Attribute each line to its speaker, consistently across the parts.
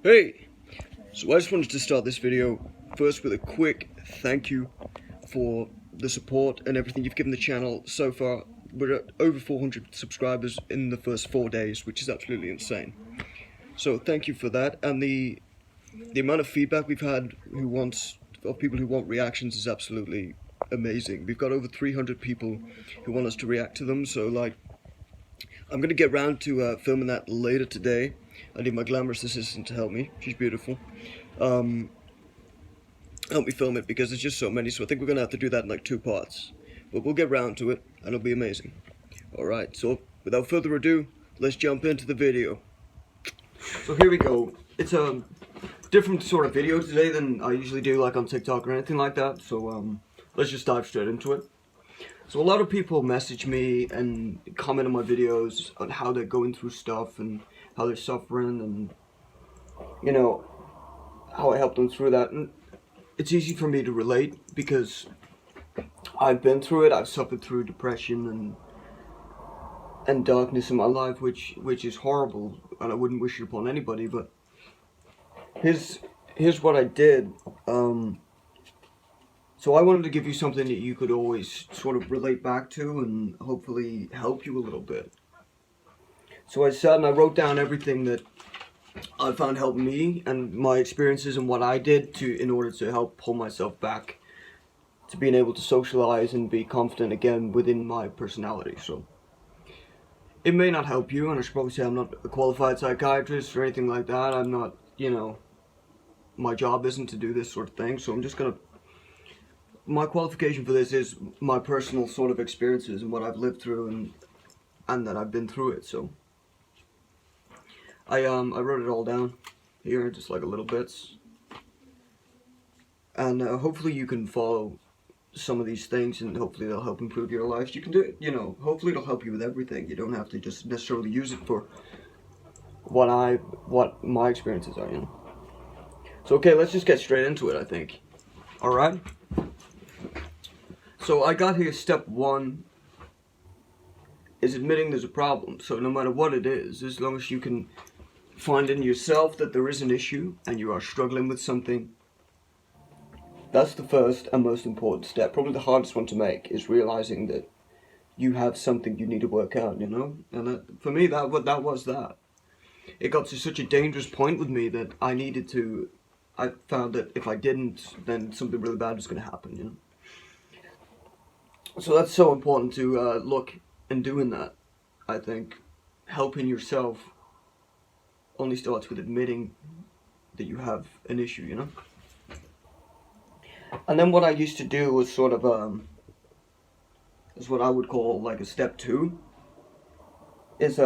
Speaker 1: Hey! So I just wanted to start this video first with a quick thank you for the support and everything you've given the channel so far. We're at over 400 subscribers in the first 4 days, which is absolutely insane. So thank you for that, and the amount of feedback we've had of people who want reactions is absolutely amazing. We've got over 300 people who want us to react to them, so like, I'm gonna get round to filming that later today. I need my glamorous assistant to help me. She's beautiful. Help me film it because there's just so many, so I think we're gonna have to do that in like 2 parts. But we'll get round to it, and it'll be amazing. Alright, so without further ado, let's jump into the video. So here we go. It's a different sort of video today than I usually do, like on TikTok or anything like that, so let's just dive straight into it. So a lot of people message me and comment on my videos on how they're going through stuff and how they're suffering, and you know, how I help them through that. And it's easy for me to relate because I've been through it. I've suffered through depression and darkness in my life, which is horrible, and I wouldn't wish it upon anybody. But here's what I did. So I wanted to give you something that you could always sort of relate back to and hopefully help you a little bit. So I sat and I wrote down everything that I found helped me and my experiences and what I did in order to help pull myself back to being able to socialize and be confident again within my personality. So it may not help you, and I should probably say I'm not a qualified psychiatrist or anything like that. I'm not, you know, my job isn't to do this sort of thing, so I'm just gonna, my qualification for this is my personal sort of experiences and what I've lived through and that I've been through it. So I wrote it all down here, just like a little bits, and hopefully you can follow some of these things, and hopefully they'll help improve your life. You can do it, you know, hopefully it'll help you with everything. You don't have to just necessarily use it for what my experiences are, you know. So okay, let's just get straight into it, I think. Alright? So I got here, step 1 is admitting there's a problem. So no matter what it is, as long as you can find in yourself that there is an issue and you are struggling with something, that's the first and most important step. Probably the hardest one to make is realizing that you have something you need to work out, you know? And for me, that was that. It got to such a dangerous point with me that I found that if I didn't, then something really bad was going to happen, you know? So that's so important to look and doing that. I think helping yourself only starts with admitting that you have an issue, you know? And then what I used to do was sort of, is what I would call like a step 2, is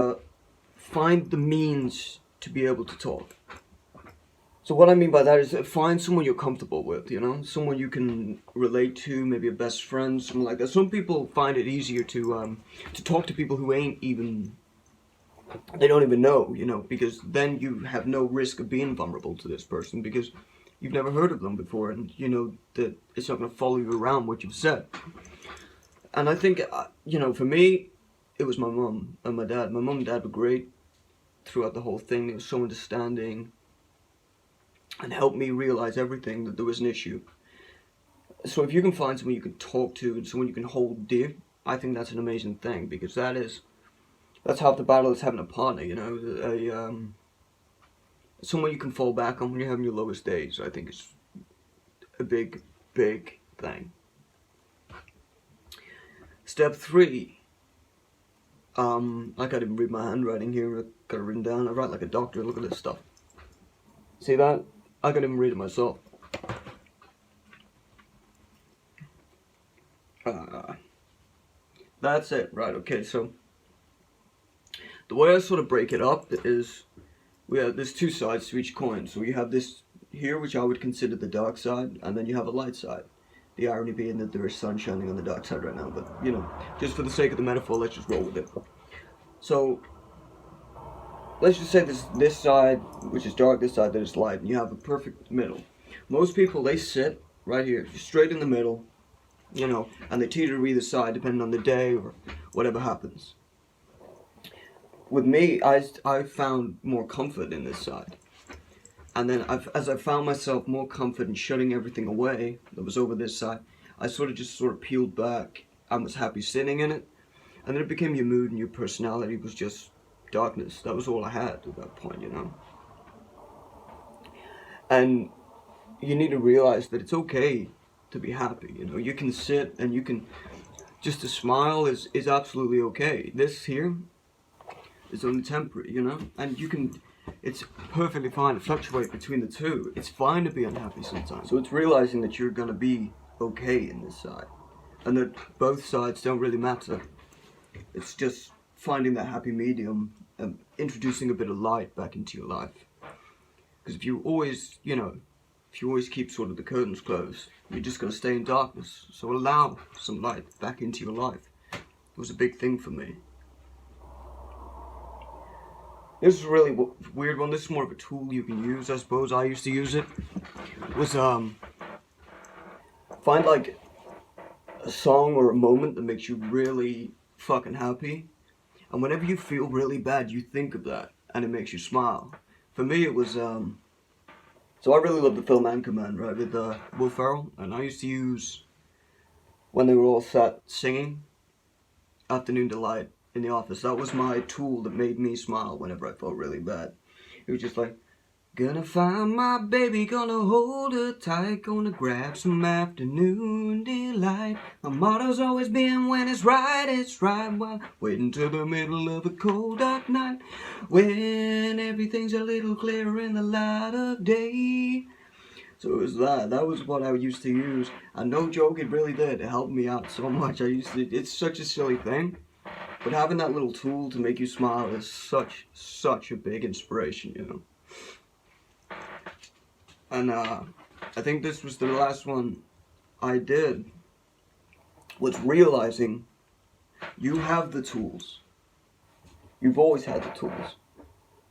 Speaker 1: find the means to be able to talk. So what I mean by that is find someone you're comfortable with, you know? Someone you can relate to, maybe a best friend, something like that. Some people find it easier to talk to people who they don't even know, you know, because then you have no risk of being vulnerable to this person because you've never heard of them before, and you know that it's not going to follow you around what you've said. And I think, you know, for me, it was my mum and my dad. My mum and dad were great throughout the whole thing. They were so understanding and helped me realize everything, that there was an issue. So if you can find someone you can talk to and someone you can hold dear, I think that's an amazing thing, because that's half the battle, is having a partner, you know, someone you can fall back on when you're having your lowest days. I think is a big, big thing. Step 3, I can't even read my handwriting here, I got it written down, I write like a doctor, look at this stuff. See that? I can't even read it myself. That's it, right, okay, so the way I sort of break it up is, there's 2 sides to each coin. So you have this here, which I would consider the dark side, and then you have a light side. The irony being that there is sun shining on the dark side right now, but you know, just for the sake of the metaphor, let's just roll with it. So let's just say this side, which is dark, this side that is light, and you have a perfect middle. Most people, they sit right here, straight in the middle, you know, and they teeter either side depending on the day or whatever happens. With me, I found more comfort in this side. And then as I found myself more confident shutting everything away that was over this side, I sort of peeled back and was happy sitting in it. And then it became your mood and your personality was just darkness. That was all I had at that point, you know. And you need to realize that it's okay to be happy, you know. You can sit and you can, just a smile is absolutely okay. This here is only temporary, you know. And you can, it's perfectly fine to fluctuate between the two. It's fine to be unhappy sometimes. So it's realizing that you're gonna be okay in this side. And that both sides don't really matter. It's just finding that happy medium and introducing a bit of light back into your life. Because if you always, you know, if you always keep sort of the curtains closed, you're just going to stay in darkness. So allow some light back into your life. It was a big thing for me. This is a really weird one. This is more of a tool you can use, I suppose. I used to use it. Was find like a song or a moment that makes you really fucking happy, and whenever you feel really bad, you think of that, and it makes you smile. For me, it was so I really love the film Anchorman, right, with Will Ferrell, and I used to use, when they were all sat singing, Afternoon Delight in the office. That was my tool that made me smile whenever I felt really bad. It was just like, gonna find my baby, gonna hold her tight, gonna grab some afternoon delight. My motto's always been, when it's right, while waiting till the middle of a cold dark night, when everything's a little clearer in the light of day. So it was that was what I used to use, and no joke, it really did. It helped me out so much. It's such a silly thing, but having that little tool to make you smile is such a big inspiration, you know. And I think this was the last one I did, was realizing you have the tools. You've always had the tools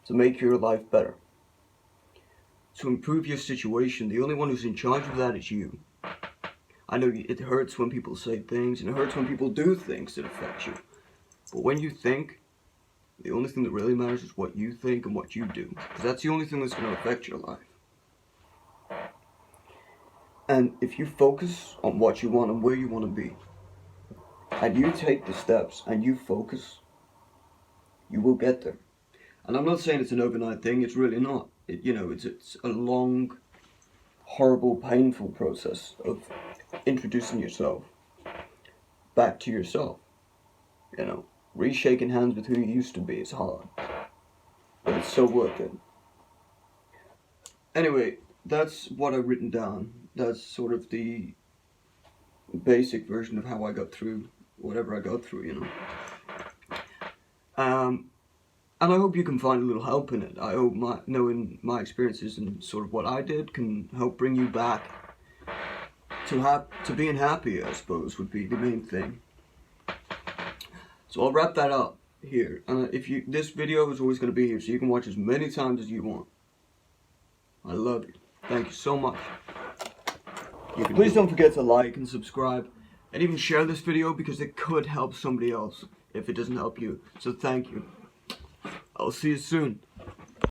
Speaker 1: to make your life better, to improve your situation. The only one who's in charge of that is you. I know it hurts when people say things, and it hurts when people do things that affect you. But when you think, the only thing that really matters is what you think and what you do. Because that's the only thing that's going to affect your life. And if you focus on what you want and where you want to be, and you take the steps and you focus, you will get there. And I'm not saying it's an overnight thing, it's really not. It's a long, horrible, painful process of introducing yourself back to yourself. You know, reshaking hands with who you used to be is hard, but it's so worth it. Anyway, that's what I've written down. That's sort of the basic version of how I got through whatever I got through, you know. And I hope you can find a little help in it. I hope knowing my experiences and sort of what I did can help bring you back to being happy, I suppose, would be the main thing. So I'll wrap that up here. This video is always going to be here, so you can watch as many times as you want. I love you. Thank you so much. Please don't forget to like and subscribe, and even share this video, because it could help somebody else if it doesn't help you. So thank you. I'll see you soon.